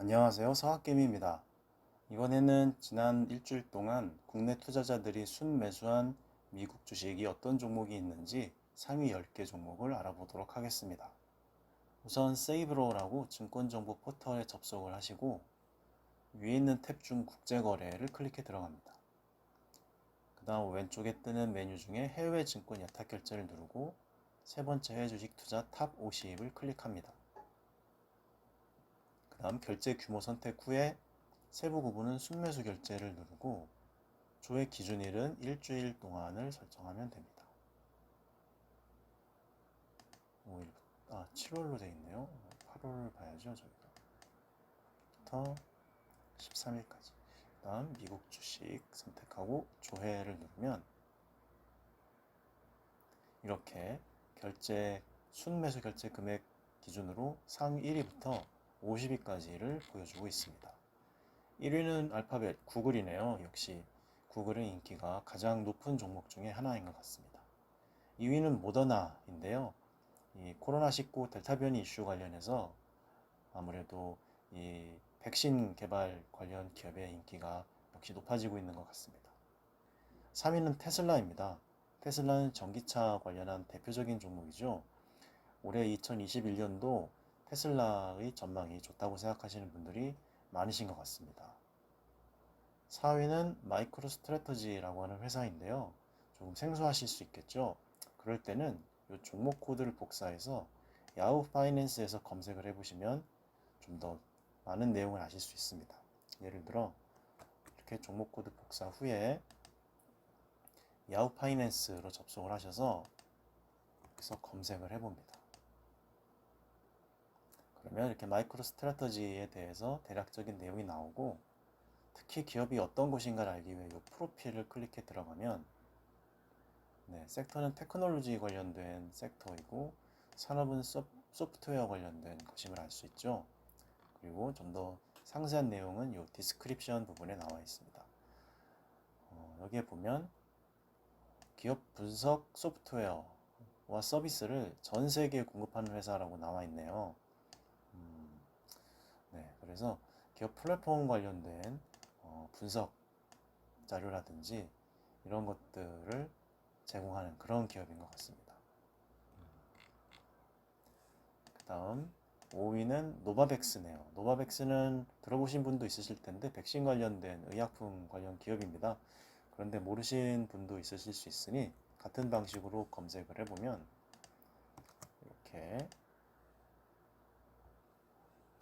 안녕하세요. 서학개미입니다. 이번에는 지난 일주일 동안 국내 투자자들이 순매수한 미국 주식이 어떤 종목이 있는지 상위 10개 종목을 알아보도록 하겠습니다. 우선 세이브로라고 증권정보 포털에 접속을 하시고 위에 있는 탭 중 국제거래를 클릭해 들어갑니다. 그 다음 왼쪽에 뜨는 메뉴 중에 해외 증권 예탁 결제를 누르고 세 번째 해외 주식 투자 탑 50을 클릭합니다. 그 다음 결제 규모 선택 후에 세부 구분은 순매수 결제를 누르고 조회 기준일은 일주일 동안을 설정하면 됩니다. 5일, 7월로 되어 있네요. 8월 봐야죠, 저희가. 부터 13일까지. 다음 미국 주식 선택하고 조회를 누르면 이렇게 순매수 결제 금액 기준으로 상위 1위부터 50위까지를 보여주고 있습니다. 1위는 알파벳 구글이네요. 역시 구글은 인기가 가장 높은 종목 중에 하나인 것 같습니다. 2위는 모더나인데요. 이 코로나19 델타 변이 이슈 관련해서 아무래도 이 백신 개발 관련 기업의 인기가 역시 높아지고 있는 것 같습니다. 3위는 테슬라입니다. 테슬라는 전기차 관련한 대표적인 종목이죠. 올해 2021년도 테슬라의 전망이 좋다고 생각하시는 분들이 많으신 것 같습니다. 4위는 마이크로 스트래터지라고 하는 회사인데요. 조금 생소하실 수 있겠죠. 그럴 때는 이 종목 코드를 복사해서 야후 파이낸스에서 검색을 해보시면 좀 더 많은 내용을 아실 수 있습니다. 예를 들어 이렇게 종목 코드 복사 후에 야후 파이낸스로 접속을 하셔서 여기서 검색을 해봅니다. 그러면 이렇게 마이크로 스트래터지에 대해서 대략적인 내용이 나오고 특히 기업이 어떤 곳인가를 알기 위해 이 프로필을 클릭해 들어가면 섹터는 테크놀로지 관련된 섹터이고 산업은 소프트웨어 관련된 것임을 알 수 있죠. 그리고 좀 더 상세한 내용은 이 디스크립션 부분에 나와 있습니다. 여기에 보면 기업 분석 소프트웨어와 서비스를 전 세계에 공급하는 회사라고 나와 있네요. 그래서 기업 플랫폼 관련된 분석 자료라든지 이런 것들을 제공하는 그런 기업인 것 같습니다. 그 다음 5위는 노바백스네요. 노바백스는 들어보신 분도 있으실 텐데 백신 관련된 의약품 관련 기업입니다. 그런데 모르신 분도 있으실 수 있으니 같은 방식으로 검색을 해보면 이렇게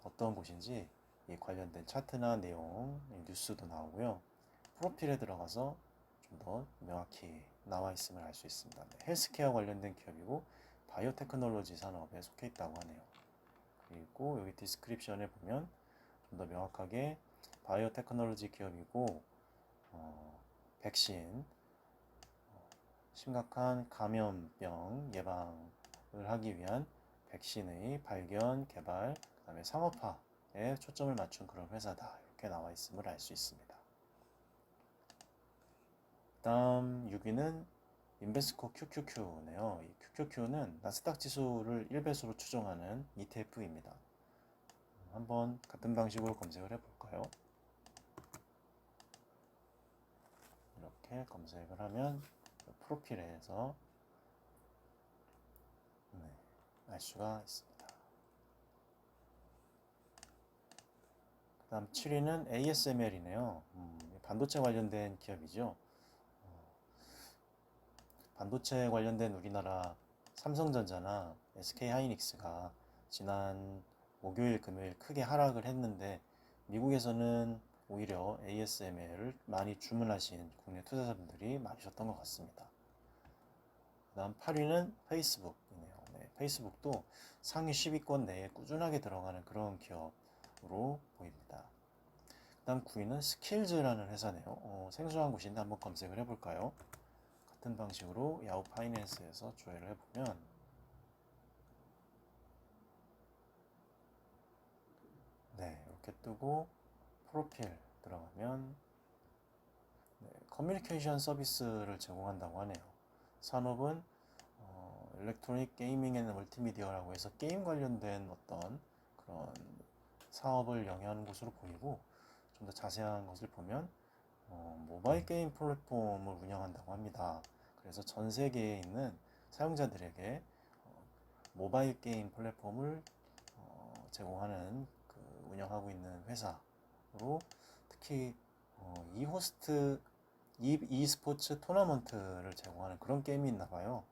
어떤 곳인지 이 관련된 차트나 내용, 뉴스도 나오고요. 프로필에 들어가서 좀 더 명확히 나와 있음을 알 수 있습니다. 헬스케어 관련된 기업이고 바이오테크놀로지 산업에 속해 있다고 하네요. 그리고 여기 디스크립션에 보면 좀 더 명확하게 바이오테크놀로지 기업이고 백신, 심각한 감염병 예방을 하기 위한 백신의 발견, 개발, 그 다음에 상업화에 초점을 맞춘 그런 회사다. 이렇게 나와 있음을 알 수 있습니다. 다음 6위는 인베스코 QQQ네요. 이 QQQ는 나스닥 지수를 1배수로 추종하는 ETF입니다. 한번 같은 방식으로 검색을 해볼까요? 이렇게 검색을 하면 프로필에서 알 수가 있습니다. 그 다음 7위는 ASML이네요. 반도체 관련된 기업이죠. 반도체 관련된 우리나라 삼성전자나 SK하이닉스가 지난 목요일, 금요일 크게 하락을 했는데 미국에서는 오히려 ASML을 많이 주문하신 국내 투자자분들이 많으셨던 것 같습니다. 그 다음 8위는 페이스북이네요. 페이스북도 상위 10위권 내에 꾸준하게 들어가는 그런 기업으로 보입니다. 그 다음 9위는 스킬즈라는 회사네요. 생소한 곳인데 한번 검색을 해볼까요? 같은 방식으로 야후 파이낸스에서 조회를 해보면 이렇게 뜨고 프로필 들어가면 커뮤니케이션 서비스를 제공한다고 하네요. 산업은 일렉트로닉 게이밍 앤 멀티미디어라고 해서 게임 관련된 어떤 그런 사업을 영위하는 것으로 보이고, 좀 더 자세한 것을 보면 모바일 게임 플랫폼을 운영한다고 합니다. 그래서 전 세계에 있는 사용자들에게 모바일 게임 플랫폼을 제공하는 운영하고 있는 회사로, 특히 e호스트 e스포츠 토너먼트를 제공하는 그런 게임이 있나 봐요.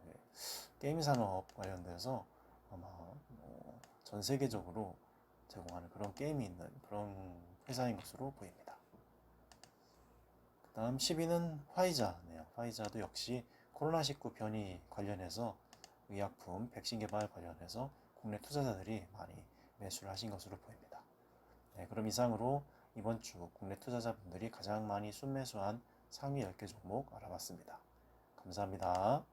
예. 게임 산업 관련돼서 아마 전 세계적으로 제공하는 그런 게임이 있는 그런 회사인 것으로 보입니다. 그 다음 10위는 화이자네요. 화이자도 역시 코로나19 변이 관련해서 의약품, 백신 개발 관련해서 국내 투자자들이 많이 매수를 하신 것으로 보입니다. 네, 그럼 이상으로 이번 주 국내 투자자분들이 가장 많이 순매수한 상위 10개 종목 알아봤습니다. 감사합니다.